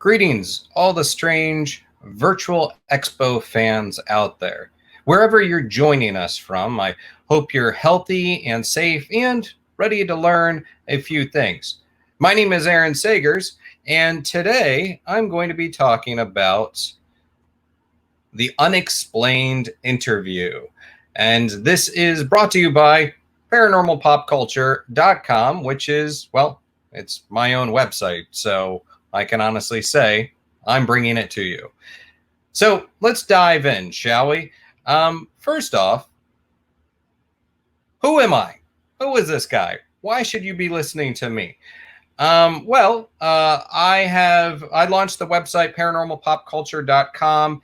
Greetings, all the strange virtual expo fans out there. Wherever you're joining us from, I hope you're healthy and safe and ready to learn a few things. My name is Aaron Sagers, and today I'm going to be talking about the Unexplained Interview. And this is brought to you by paranormalpopculture.com, which is, well, it's my own website. So I can honestly say I'm bringing it to you. So let's dive in, shall we? First off, who am I? Who is this guy? Why should you be listening to me? I launched the website paranormalpopculture.com.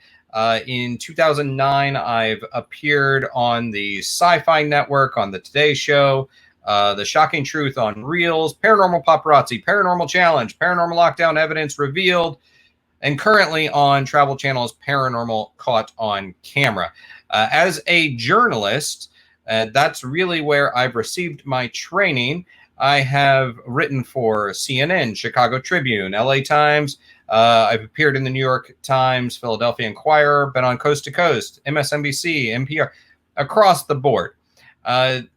In 2009, I've appeared on the Sci-Fi Network, on the Today Show, The Shocking Truth on Reels, Paranormal Paparazzi, Paranormal Challenge, Paranormal Lockdown Evidence Revealed, and currently on Travel Channel's Paranormal Caught on Camera. As a journalist, that's really where I've received my training. I have written for CNN, Chicago Tribune, LA Times. I've appeared in the New York Times, Philadelphia Inquirer, been on Coast to Coast, MSNBC, NPR, across the board.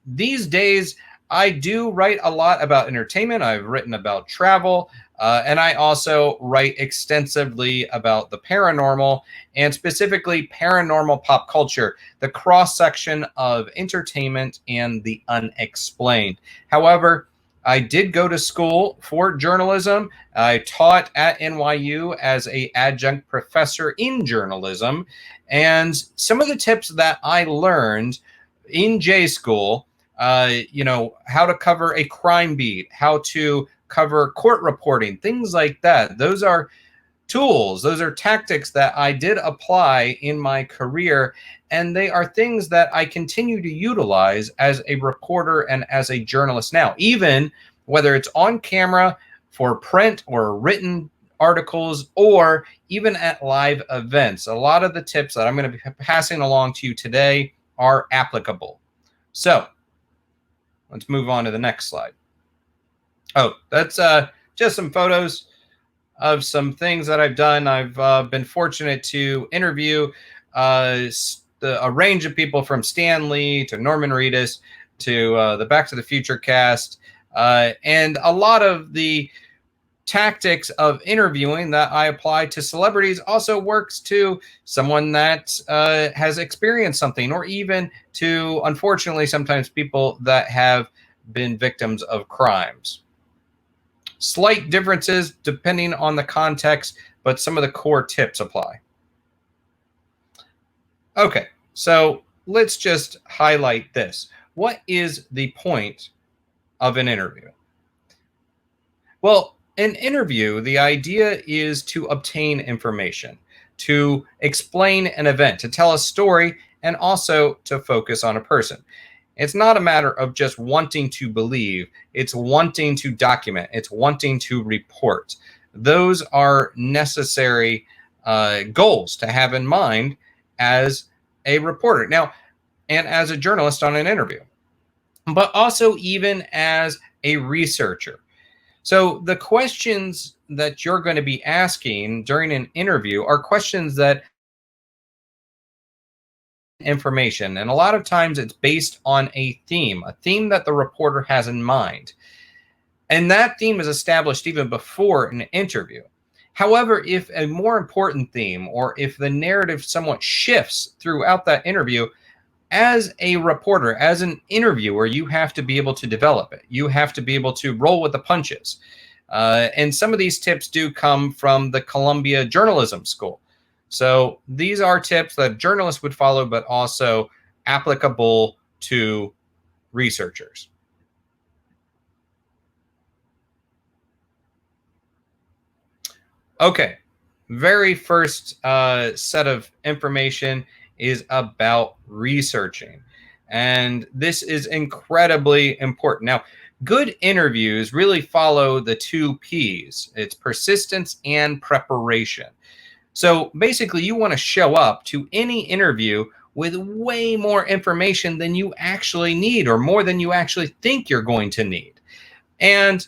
These days, I do write a lot about entertainment. I've written about travel, and I also write extensively about the paranormal and specifically paranormal pop culture, the cross-section of entertainment and the unexplained. However, I did go to school for journalism. I taught at NYU as an adjunct professor in journalism. And some of the tips that I learned in J school, how to cover a crime beat, how to cover court reporting, things like that. Those are tools, those are tactics that I did apply in my career, and they are things that I continue to utilize as a reporter and as a journalist now, even whether it's on camera for print or written articles or even at live events. A lot of the tips that I'm going to be passing along to you today are applicable. So let's move on to the next slide. Oh, that's just some photos of some things that I've done. I've been fortunate to interview a range of people from Stan Lee to Norman Reedus to the Back to the Future cast. And a lot of the tactics of interviewing that I apply to celebrities also works to someone that has experienced something, or even to, unfortunately, sometimes people that have been victims of crimes. Slight differences depending on the context, but some of the core tips apply. Okay, so let's just highlight this. What is the point of an interview? Well, an interview, the idea is to obtain information, to explain an event, to tell a story, and also to focus on a person. It's not a matter of just wanting to believe. It's wanting to document. It's wanting to report. Those are necessary goals to have in mind as a reporter. Now, and as a journalist on an interview, but also even as a researcher. So the questions that you're going to be asking during an interview are questions that information, and a lot of times it's based on a theme that the reporter has in mind, and that theme is established even before an interview. However, if a more important theme, or if the narrative somewhat shifts throughout that interview, as a reporter, as an interviewer, you have to be able to develop it. You have to be able to roll with the punches, and some of these tips do come from the Columbia Journalism School. So these are tips that journalists would follow, but also applicable to researchers. Okay, very first set of information is about researching. And this is incredibly important. Now, good interviews really follow the 2 P's. It's persistence and preparation. So basically, you want to show up to any interview with way more information than you actually need, or more than you actually think you're going to need. And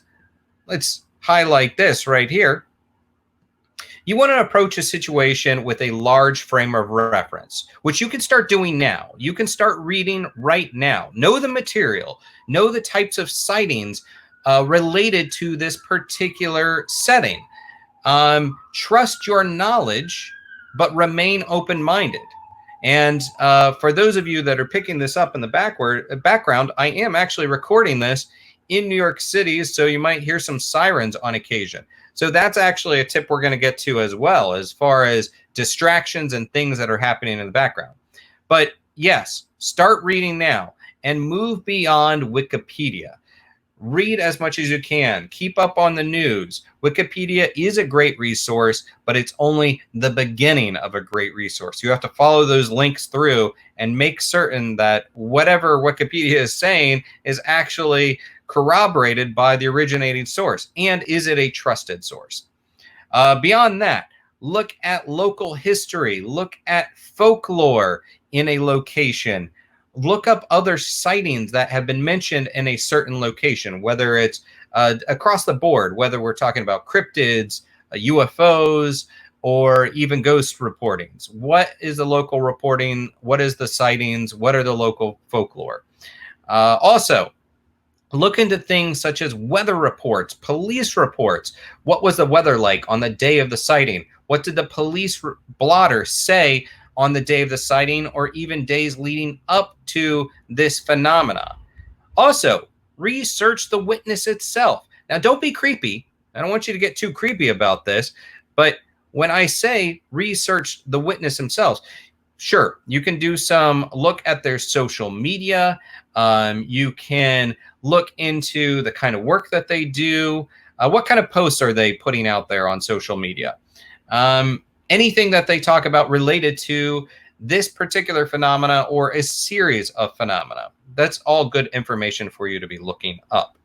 let's highlight this right here. You want to approach a situation with a large frame of reference, which you can start doing now. You can start reading right now. Know the material, know the types of sightings related to this particular setting. Trust your knowledge, but remain open-minded. And for those of you that are picking this up in the background, I am actually recording this in New York City, so you might hear some sirens on occasion. So that's actually a tip we're going to get to as well, as far as distractions and things that are happening in the background. But yes, start reading now and move beyond Wikipedia. Read as much as you can. Keep up on the news. Wikipedia is a great resource, but it's only the beginning of a great resource. You have to follow those links through and make certain that whatever Wikipedia is saying is actually corroborated by the originating source. And is it a trusted source? Beyond that, look at local history. Look at folklore in a location. Look up other sightings that have been mentioned in a certain location, whether it's across the board, whether we're talking about cryptids, UFOs, or even ghost reportings. What is the local reporting? What is the sightings? What are the local folklore? Also, look into things such as weather reports, police reports. What was the weather like on the day of the sighting? What did the police blotter say on the day of the sighting, or even days leading up to this phenomena? Also, research the witness itself. Now, don't be creepy. I don't want you to get too creepy about this, but when I say research the witness themselves, sure, you can do some look at their social media. You can look into the kind of work that they do. What kind of posts are they putting out there on social media? Anything that they talk about related to this particular phenomena or a series of phenomena. That's all good information for you to be looking up.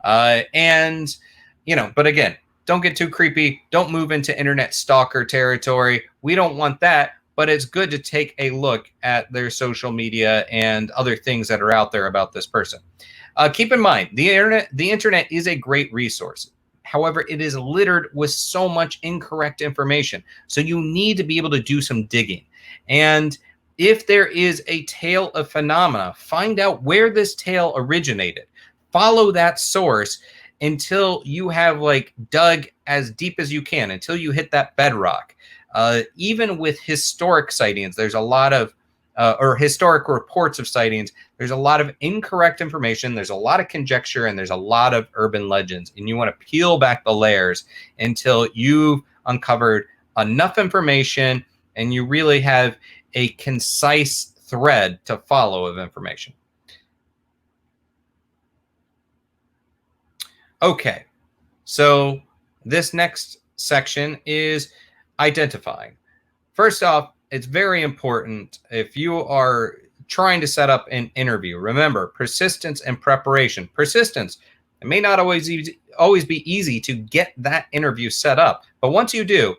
But again, don't get too creepy. Don't move into internet stalker territory. We don't want that, but it's good to take a look at their social media and other things that are out there about this person. Keep in mind, the internet is a great resource. However, it is littered with so much incorrect information. So you need to be able to do some digging. And if there is a tale of phenomena, find out where this tale originated. Follow that source until you have dug as deep as you can, until you hit that bedrock. Even with historic sightings, there's a lot of or historic reports of sightings, there's a lot of incorrect information, there's a lot of conjecture, and there's a lot of urban legends. And you want to peel back the layers until you've uncovered enough information and you really have a concise thread to follow of information. Okay, so this next section is identifying. First off, it's very important if you are trying to set up an interview. Remember, persistence and preparation. Persistence, it may not always be easy to get that interview set up, but once you do,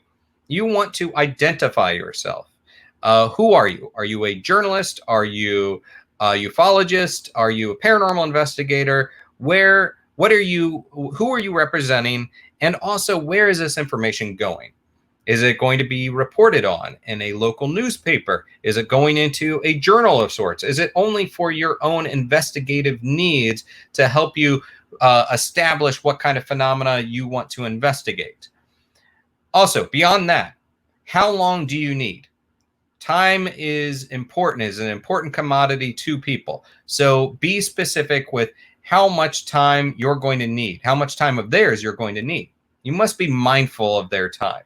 you want to identify yourself. Who are you? Are you a journalist? Are you a ufologist? Are you a paranormal investigator? What are you? Who are you representing? And also, where is this information going? Is it going to be reported on in a local newspaper? Is it going into a journal of sorts? Is it only for your own investigative needs to help you establish what kind of phenomena you want to investigate? Also, beyond that, how long do you need? Time is important, is an important commodity to people. So be specific with how much time you're going to need, how much time of theirs you're going to need. You must be mindful of their time.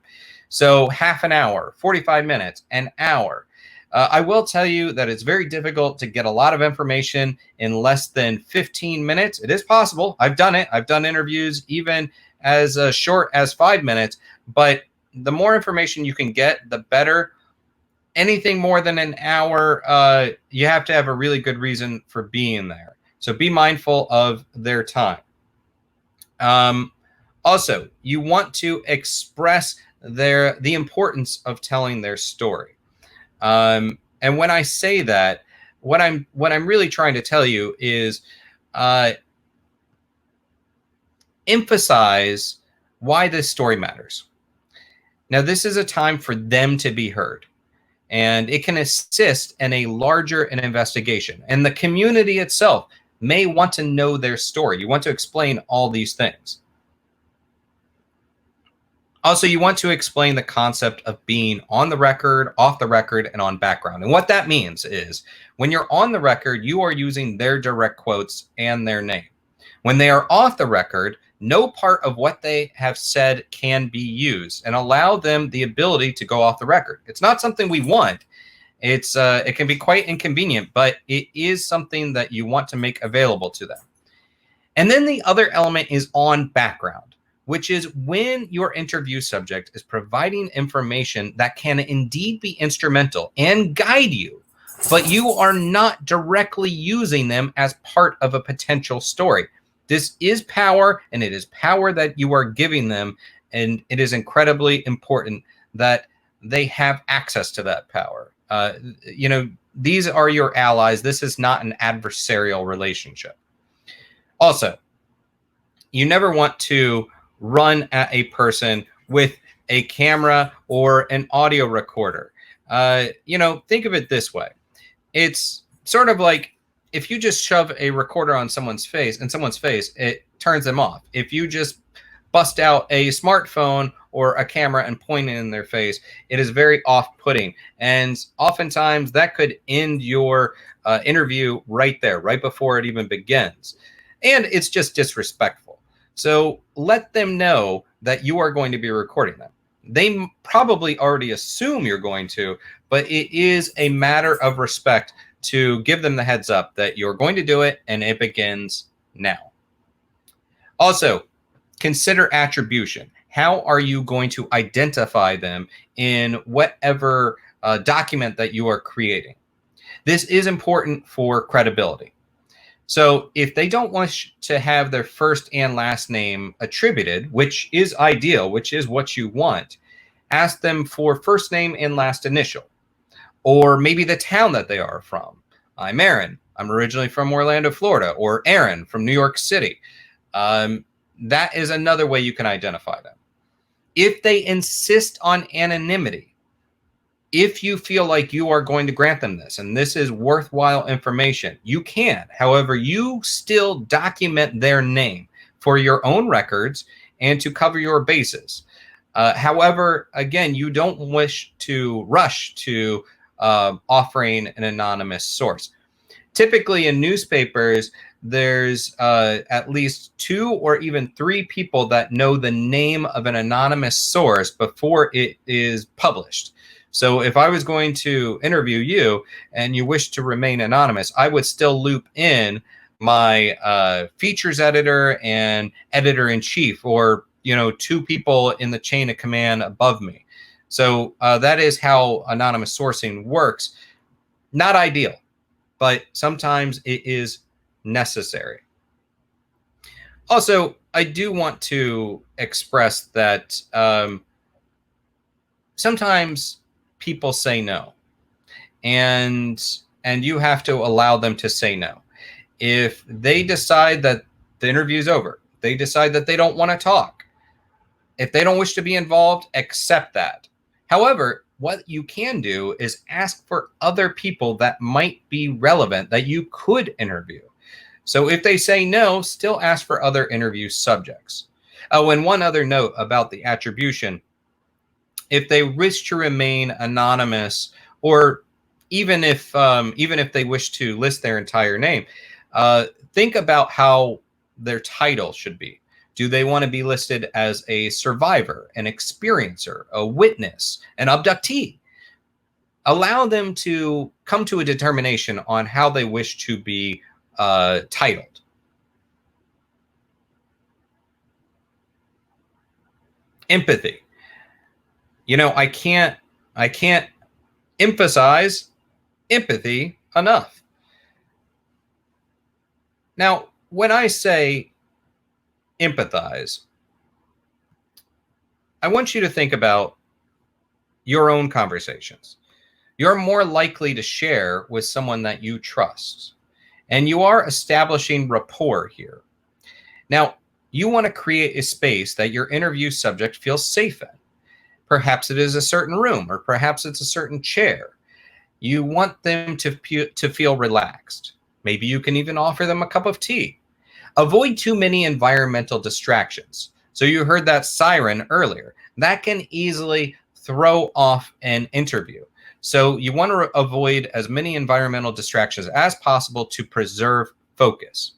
So half an hour, 45 minutes, an hour. I will tell you that it's very difficult to get a lot of information in less than 15 minutes. It is possible. I've done it. I've done interviews even as short as 5 minutes. But the more information you can get, the better. Anything more than an hour, you have to have a really good reason for being there. So be mindful of their time. Also, you want to express the importance of telling their story. And when I say that, what I'm really trying to tell you is emphasize why this story matters. Now, this is a time for them to be heard, and it can assist in a larger investigation. And the community itself may want to know their story. You want to explain all these things. Also, you want to explain the concept of being on the record, off the record, and on background. And what that means is when you're on the record, you are using their direct quotes and their name. When they are off the record, no part of what they have said can be used, and allow them the ability to go off the record. It's not something we want. It can be quite inconvenient, but it is something that you want to make available to them. And then the other element is on background, which is when your interview subject is providing information that can indeed be instrumental and guide you, but you are not directly using them as part of a potential story. This is power, and it is power that you are giving them, and it is incredibly important that they have access to that power. These are your allies. This is not an adversarial relationship. Also, you never want to run at a person with a camera or an audio recorder. Think of it this way. It's sort of like if you just shove a recorder on someone's face, it turns them off. If you just bust out a smartphone or a camera and point it in their face, it is very off-putting. And oftentimes that could end your interview right there, right before it even begins. And it's just disrespectful. So let them know that you are going to be recording them. They probably already assume you're going to, but it is a matter of respect to give them the heads up that you're going to do it, and it begins now. Also, consider attribution. How are you going to identify them in whatever document that you are creating? This is important for credibility. So if they don't wish to have their first and last name attributed, which is ideal, which is what you want, ask them for first name and last initial, or maybe the town that they are from. I'm Aaron. I'm originally from Orlando, Florida, or Aaron from New York City. That is another way you can identify them. If they insist on anonymity, if you feel like you are going to grant them this, and this is worthwhile information, you can. However, you still document their name for your own records and to cover your bases. However, again, you don't wish to rush to offering an anonymous source. Typically in newspapers, there's at least 2 or even 3 people that know the name of an anonymous source before it is published. So if I was going to interview you and you wish to remain anonymous, I would still loop in my features editor and editor-in-chief, or 2 people in the chain of command above me. So that is how anonymous sourcing works. Not ideal, but sometimes it is necessary. Also, I do want to express that sometimes people say no, and you have to allow them to say no. If they decide that the interview is over, they decide that they don't want to talk, if they don't wish to be involved, accept that. However, what you can do is ask for other people that might be relevant that you could interview. So if they say no, still ask for other interview subjects. Oh, and one other note about the attribution. If they wish to remain anonymous, or even if they wish to list their entire name, think about how their title should be. Do they want to be listed as a survivor, an experiencer, a witness, an abductee? Allow them to come to a determination on how they wish to be titled. Empathy. I can't emphasize empathy enough. Now, when I say empathize, I want you to think about your own conversations. You're more likely to share with someone that you trust, and you are establishing rapport here. Now, you want to create a space that your interview subject feels safe in. Perhaps it is a certain room, or perhaps it's a certain chair. You want them to feel relaxed. Maybe you can even offer them a cup of tea. Avoid too many environmental distractions. So you heard that siren earlier. That can easily throw off an interview. So you want to avoid as many environmental distractions as possible to preserve focus.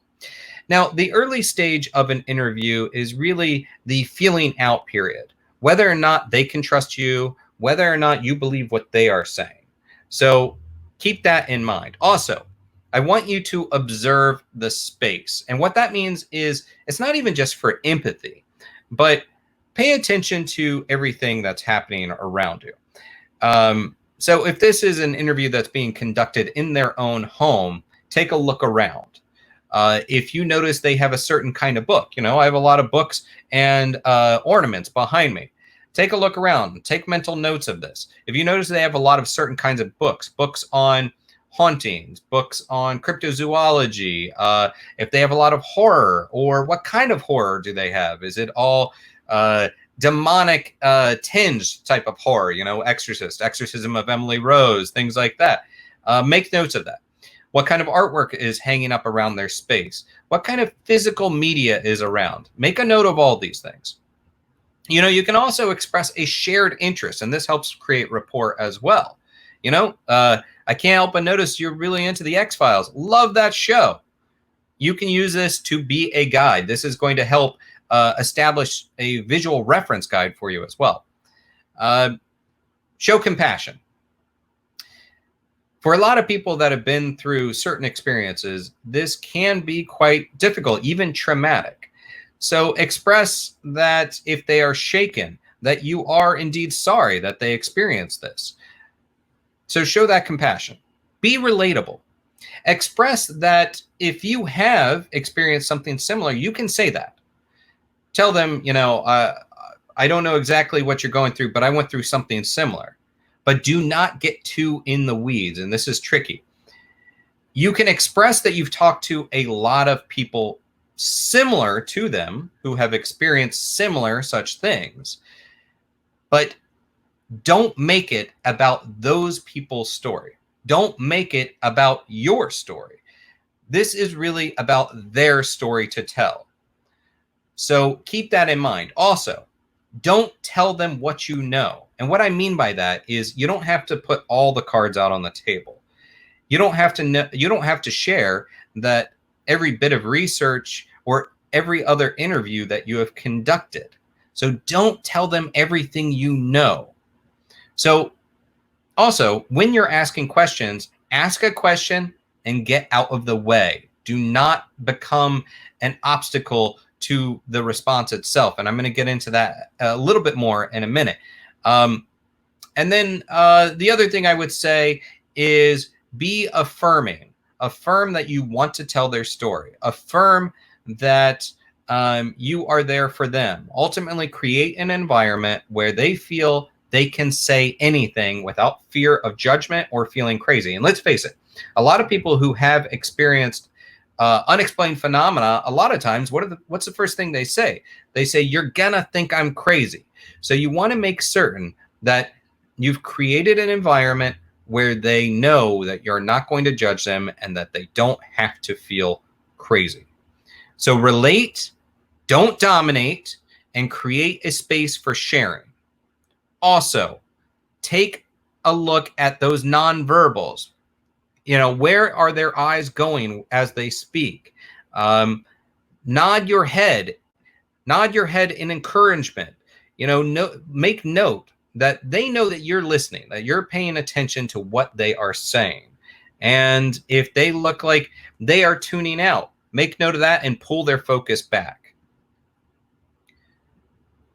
Now, the early stage of an interview is really the feeling out period, whether or not they can trust you, whether or not you believe what they are saying. So keep that in mind. Also, I want you to observe the space. And what that means is it's not even just for empathy, but pay attention to everything that's happening around you. So if this is an interview that's being conducted in their own home, take a look around. If you notice they have a certain kind of book, I have a lot of books and ornaments behind me. Take a look around. Take mental notes of this. If you notice they have a lot of certain kinds of books on hauntings, books on cryptozoology, if they have a lot of horror, or what kind of horror do they have? Is it all demonic tinged type of horror, Exorcist, Exorcism of Emily Rose, things like that. Make notes of that. What kind of artwork is hanging up around their space? What kind of physical media is around? Make a note of all these things. You can also express a shared interest, and this helps create rapport as well. I can't help but notice you're really into the X-Files. Love that show. You can use this to be a guide. This is going to help establish a visual reference guide for you as well. Show compassion. For a lot of people that have been through certain experiences, this can be quite difficult, even traumatic. So express that if they are shaken, that you are indeed sorry that they experienced this. So show that compassion. Be relatable. Express that if you have experienced something similar, you can say that. Tell them, I don't know exactly what you're going through, but I went through something similar. But do not get too in the weeds, and this is tricky. You can express that you've talked to a lot of people similar to them who have experienced similar such things, but don't make it about those people's story. Don't make it about your story. This is really about their story to tell. So keep that in mind. Also, don't tell them what you know. And what I mean by that is you don't have to put all the cards out on the table. You don't have to share that every bit of research or every other interview that you have conducted. So don't tell them everything you know. So also, when you're asking questions, ask a question and get out of the way. Do not become an obstacle to the response itself. And I'm going to get into that a little bit more in a minute. And then the other thing I would say is be affirming. Affirm that you want to tell their story. Affirm that you are there for them. Ultimately, create an environment where they feel they can say anything without fear of judgment or feeling crazy. And let's face it, a lot of people who have experienced unexplained phenomena, a lot of times, what's the first thing they say? They say, you're gonna think I'm crazy. So you want to make certain that you've created an environment where they know that you're not going to judge them and that they don't have to feel crazy. So relate, don't dominate, and create a space for sharing. Also, take a look at those nonverbals. Where are their eyes going as they speak? Nod your head in encouragement. Make note that they know that you're listening, that you're paying attention to what they are saying. And if they look like they are tuning out, make note of that and pull their focus back.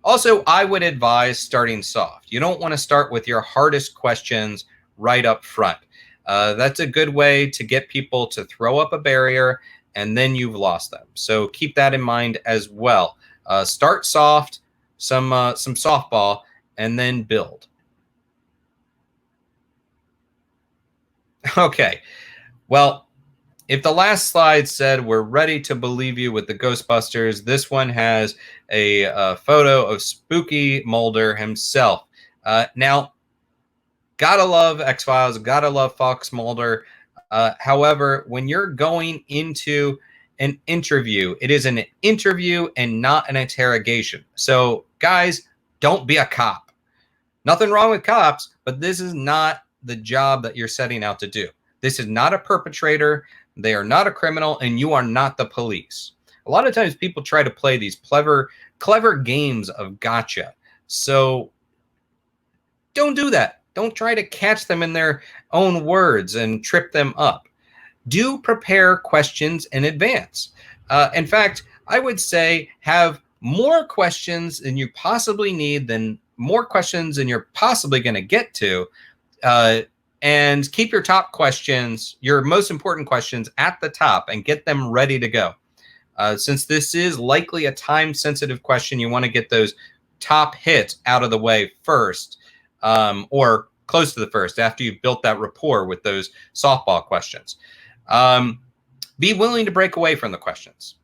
Also, I would advise starting soft. You don't want to start with your hardest questions right up front. That's a good way to get people to throw up a barrier, and then you've lost them. So keep that in mind as well. Start soft, some softball, and then build. Okay. Well, if the last slide said we're ready to believe you with the Ghostbusters, this one has a photo of Spooky Mulder himself. Now, gotta love X-Files, gotta love Fox Mulder. However, when you're going into an interview, it is an interview and not an interrogation. So, guys, don't be a cop. Nothing wrong with cops, but this is not the job that you're setting out to do. This is not a perpetrator. They are not a criminal, and you are not the police. A lot of times people try to play these clever games of gotcha. So don't do that. Don't try to catch them in their own words and trip them up. Do prepare questions in advance. In fact, I would say have more questions than you possibly need, than more questions than you're possibly going to get to. And keep your top questions, your most important questions, at the top and get them ready to go. Since this is likely a time-sensitive question, you want to get those top hits out of the way first, or close to the first, after you've built that rapport with those softball questions. Be willing to break away from the questions.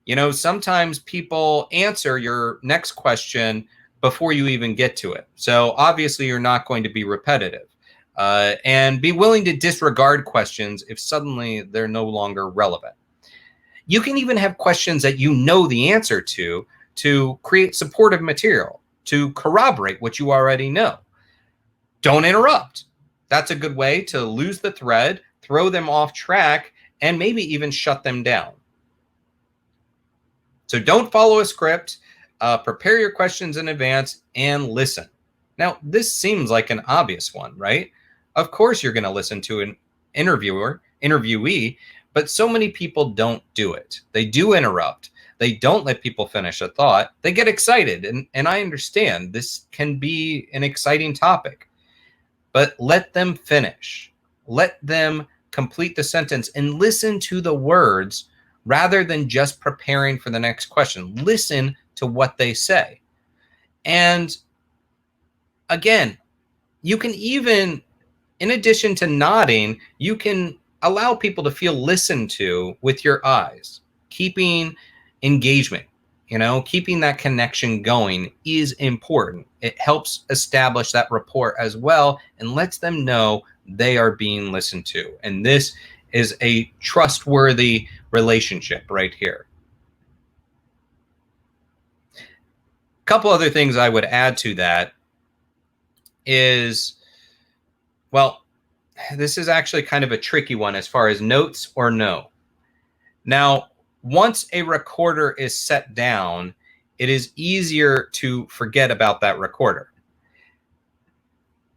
You know, sometimes people answer your next question before you even get to it. So obviously you're not going to be repetitive. And be willing to disregard questions if suddenly they're no longer relevant. You can even have questions that you know the answer to create supportive material, to corroborate what you already know. Don't interrupt. That's a good way to lose the thread, throw them off track, and maybe even shut them down. So don't follow a script. Prepare your questions in advance and listen. Now, this seems like an obvious one, right? Of course, you're going to listen to an interviewee, but so many people don't do it. They do interrupt. They don't let people finish a thought. They get excited. And I understand this can be an exciting topic, but let them finish. Let them complete the sentence and listen to the words rather than just preparing for the next question. Listen to what they say. And again, you can even, in addition to nodding, you can allow people to feel listened to with your eyes. Keeping engagement, keeping that connection going is important. It helps establish that rapport as well and lets them know they are being listened to. And this is a trustworthy relationship right here. A couple other things I would add to that is, well, this is actually kind of a tricky one as far as notes or no. Now, once a recorder is set down, it is easier to forget about that recorder.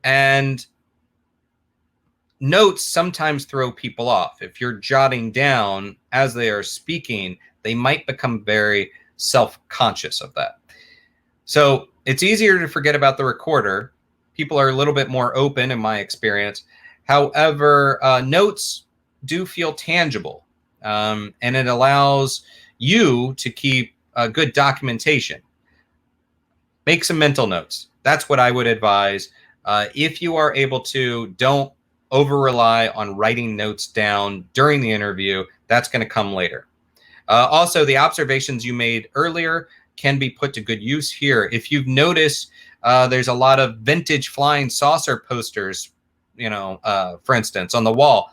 And notes sometimes throw people off. If you're jotting down as they are speaking, they might become very self-conscious of that. So it's easier to forget about the recorder. People are a little bit more open in my experience. However, notes do feel tangible, and it allows you to keep good documentation. Make some mental notes. That's what I would advise. If you are able to, don't over-rely on writing notes down during the interview. That's going to come later. Also, the observations you made earlier can be put to good use here. If you've noticed, there's a lot of vintage flying saucer posters, for instance, on the wall.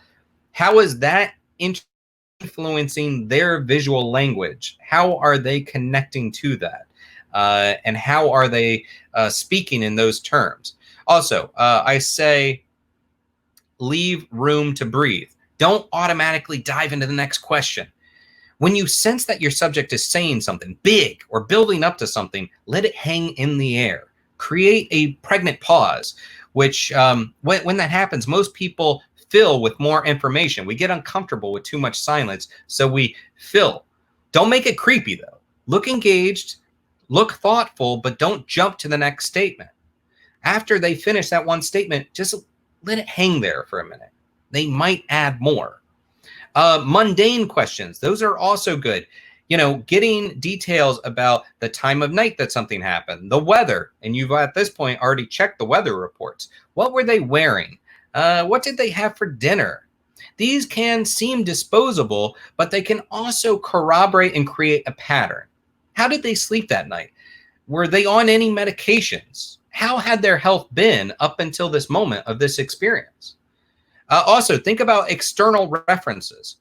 How is that influencing their visual language? How are they connecting to that? And how are they speaking in those terms? Also, I say leave room to breathe. Don't automatically dive into the next question. When you sense that your subject is saying something big or building up to something, let it hang in the air. Create a pregnant pause, which when that happens, most people fill with more information. We get uncomfortable with too much silence, so we fill. Don't make it creepy, though. Look engaged, look thoughtful, but don't jump to the next statement. After they finish that one statement, just let it hang there for a minute. They might add more. Mundane questions, those are also good. Getting details about the time of night that something happened, the weather, and you've at this point already checked the weather reports. What were they wearing? What did they have for dinner? These can seem disposable, but they can also corroborate and create a pattern. How did they sleep that night? Were they on any medications? How had their health been up until this moment of this experience? Also, think about external references.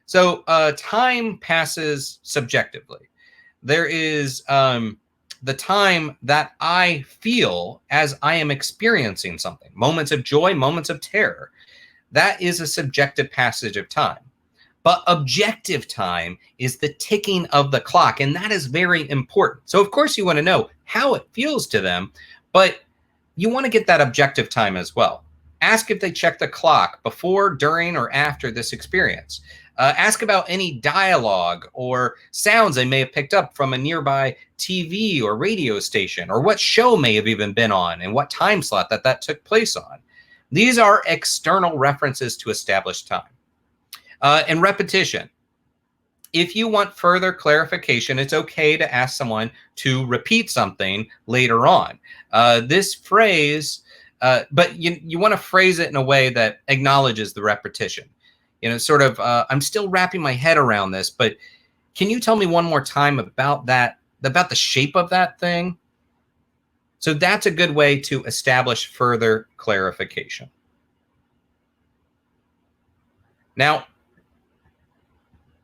So time passes subjectively. There is the time that I feel as I am experiencing something, moments of joy, moments of terror. That is a subjective passage of time. But objective time is the ticking of the clock, and that is very important. So, of course, you want to know how it feels to them, but you want to get that objective time as well. Ask if they check the clock before, during, or after this experience. Ask about any dialogue or sounds they may have picked up from a nearby TV or radio station, or what show may have even been on and what time slot that took place on. These are external references to establish time. And repetition. If you want further clarification, it's okay to ask someone to repeat something later on. This phrase, but you want to phrase it in a way that acknowledges the repetition. Sort of, I'm still wrapping my head around this, but can you tell me one more time about that, about the shape of that thing? So that's a good way to establish further clarification. Now,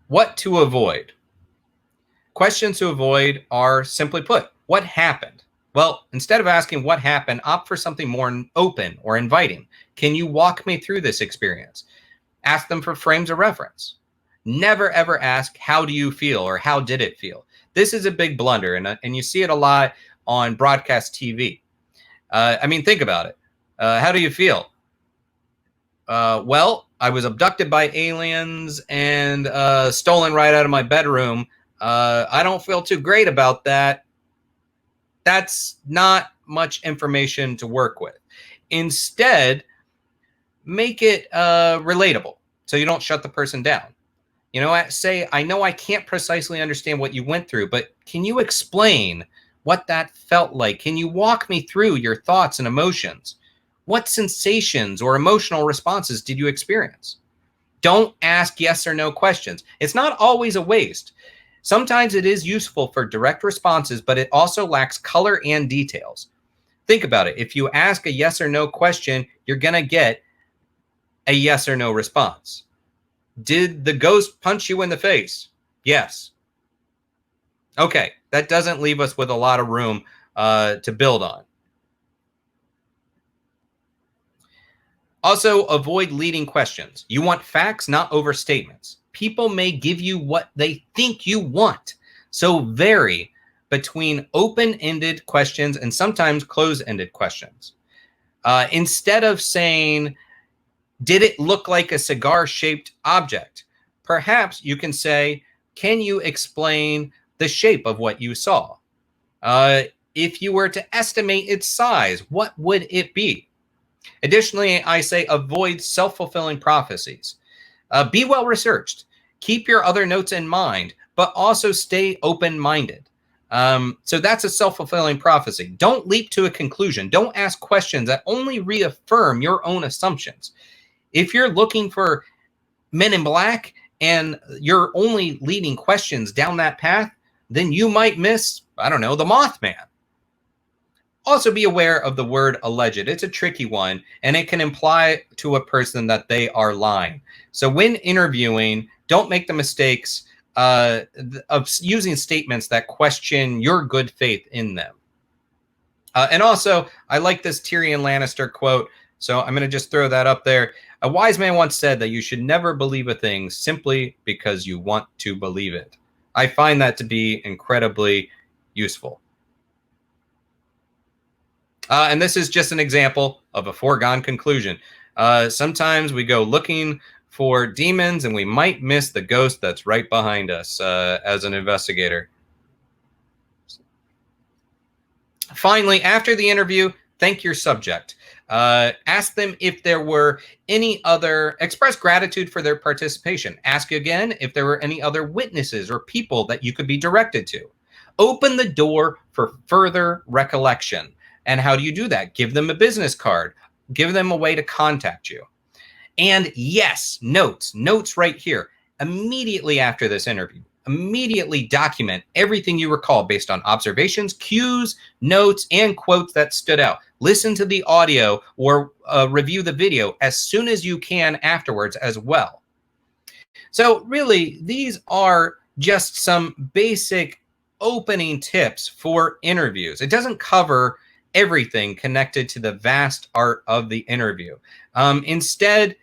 what to avoid? Questions to avoid are, simply put, what happened? Well, instead of asking what happened, opt for something more open or inviting. Can you walk me through this experience? Ask them for frames of reference. Never, ever ask, how do you feel, or how did it feel? This is a big blunder, and you see it a lot on broadcast TV. I mean, think about it. How do you feel? Well, I was abducted by aliens and stolen right out of my bedroom. I don't feel too great about that. That's not much information to work with. Instead, make it relatable so you don't shut the person down. Say, I know I can't precisely understand what you went through, but can you explain what that felt like? Can you walk me through your thoughts and emotions? What sensations or emotional responses did you experience? Don't ask yes or no questions. It's not always a waste. Sometimes it is useful for direct responses, but it also lacks color and details. Think about it. If you ask a yes or no question, you're going to get a yes or no response. Did the ghost punch you in the face? Yes. Okay, that doesn't leave us with a lot of room to build on. Also, avoid leading questions. You want facts, not overstatements. People may give you what they think you want. So vary between open-ended questions and sometimes closed-ended questions. Instead of saying, did it look like a cigar-shaped object? Perhaps you can say, can you explain the shape of what you saw? If you were to estimate its size, what would it be? Additionally, I say avoid self-fulfilling prophecies. Be well-researched. Keep your other notes in mind, but also stay open-minded. So that's a self-fulfilling prophecy. Don't leap to a conclusion. Don't ask questions that only reaffirm your own assumptions. If you're looking for Men in Black and you're only leading questions down that path, then you might miss, I don't know, the Mothman. Also be aware of the word alleged. It's a tricky one, and it can imply to a person that they are lying. So when interviewing, don't make the mistakes of using statements that question your good faith in them. And also, I like this Tyrion Lannister quote, so I'm going to just throw that up there. A wise man once said that you should never believe a thing simply because you want to believe it. I find that to be incredibly useful. And this is just an example of a foregone conclusion. Sometimes we go looking for demons and we might miss the ghost that's right behind us as an investigator. Finally, after the interview, thank your subject. Ask them if there were any other, express gratitude for their participation. Ask again if there were any other witnesses or people that you could be directed to. Open the door for further recollection. And how do you do that? Give them a business card. Give them a way to contact you. And yes, notes right here. Immediately after this interview, immediately document everything you recall based on observations, cues, notes, and quotes that stood out. Listen to the audio or review the video as soon as you can afterwards as well. So really, these are just some basic opening tips for interviews. It doesn't cover everything connected to the vast art of the interview. Instead,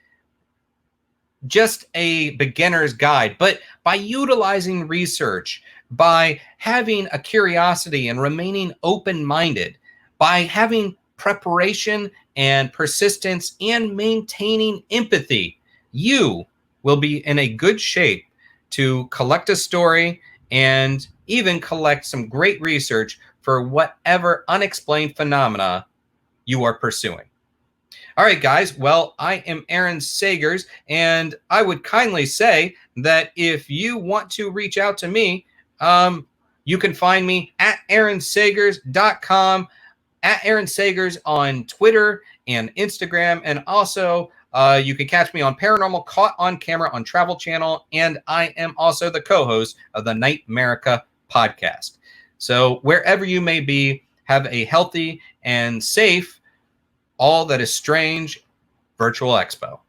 just a beginner's guide, but by utilizing research, by having a curiosity and remaining open-minded, by having preparation and persistence and maintaining empathy, you will be in a good shape to collect a story and even collect some great research for whatever unexplained phenomena you are pursuing. All right, guys. Well, I am Aaron Sagers, and I would kindly say that if you want to reach out to me, you can find me at aaronsagers.com, at Aaron Sagers on Twitter and Instagram, and also you can catch me on Paranormal Caught on Camera on Travel Channel, and I am also the co-host of the Nightmerica podcast. So wherever you may be, have a healthy and safe All That Is Strange Virtual Expo.